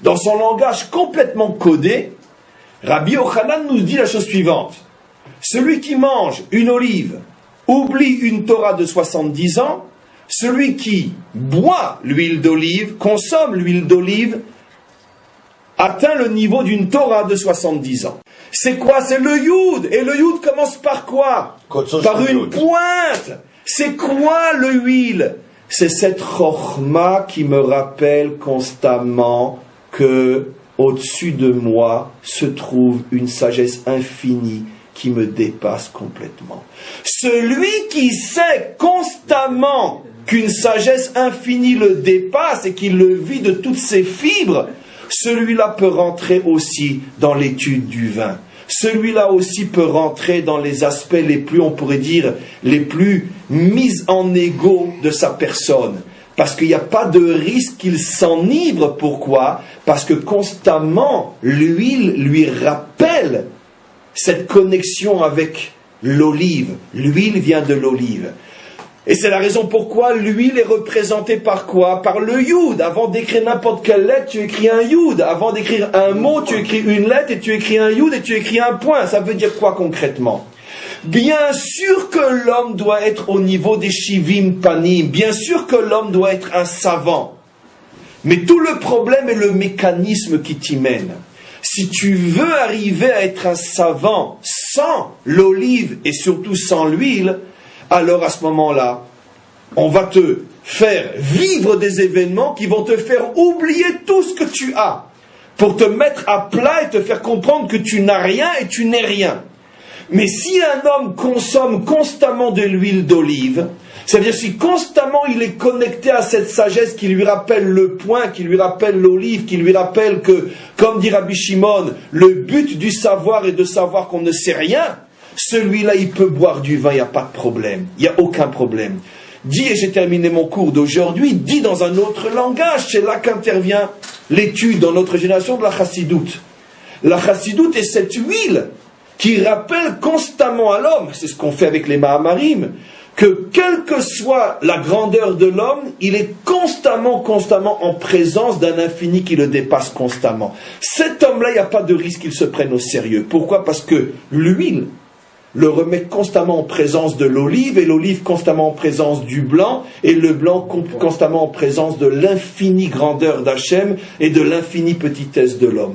dans son langage complètement codé, Rabbi Yochanan nous dit la chose suivante. Celui qui mange une olive oublie une Torah de 70 ans. Celui qui boit l'huile d'olive, consomme l'huile d'olive, atteint le niveau d'une Torah de 70 ans. C'est quoi? C'est le Yud. Et le Yud commence par quoi? Par une pointe. C'est quoi le huile? C'est cette Chochma qui me rappelle constamment que au-dessus de moi se trouve une sagesse infinie qui me dépasse complètement. Celui qui sait constamment qu'une sagesse infinie le dépasse et qu'il le vit de toutes ses fibres, celui-là peut rentrer aussi dans l'étude du vin. Celui-là aussi peut rentrer dans les aspects les plus, on pourrait dire, les plus mis en égo de sa personne. Parce qu'il n'y a pas de risque qu'il s'enivre. Pourquoi? Parce que constamment, l'huile lui rappelle cette connexion avec l'olive. L'huile vient de l'olive. Et c'est la raison pourquoi l'huile est représentée par quoi? Par le Yud. Avant d'écrire n'importe quelle lettre, tu écris un Yud. Avant d'écrire un mot, tu écris une lettre et tu écris un Yud et tu écris un point. Ça veut dire quoi concrètement? Bien sûr que l'homme doit être au niveau des Shivim Panim. Bien sûr que l'homme doit être un savant. Mais tout le problème est le mécanisme qui t'y mène. Si tu veux arriver à être un savant sans l'olive et surtout sans l'huile, alors à ce moment-là, on va te faire vivre des événements qui vont te faire oublier tout ce que tu as, pour te mettre à plat et te faire comprendre que tu n'as rien et tu n'es rien. Mais si un homme consomme constamment de l'huile d'olive, c'est-à-dire si constamment il est connecté à cette sagesse qui lui rappelle le point, qui lui rappelle l'olive, qui lui rappelle que, comme dit Rabbi Shimon, le but du savoir est de savoir qu'on ne sait rien, celui-là, il peut boire du vin, il n'y a pas de problème. Il n'y a aucun problème. Dit, et j'ai terminé mon cours d'aujourd'hui, dit dans un autre langage, c'est là qu'intervient l'étude dans notre génération de la chassidoute. La chassidoute est cette huile qui rappelle constamment à l'homme, c'est ce qu'on fait avec les Mahamarim, que quelle que soit la grandeur de l'homme, il est constamment en présence d'un infini qui le dépasse constamment. Cet homme-là, il n'y a pas de risque qu'il se prenne au sérieux. Pourquoi? Parce que l'huile le remet constamment en présence de l'olive, et l'olive constamment en présence du blanc, et le blanc constamment en présence de l'infinie grandeur d'Hachem et de l'infinie petitesse de l'homme.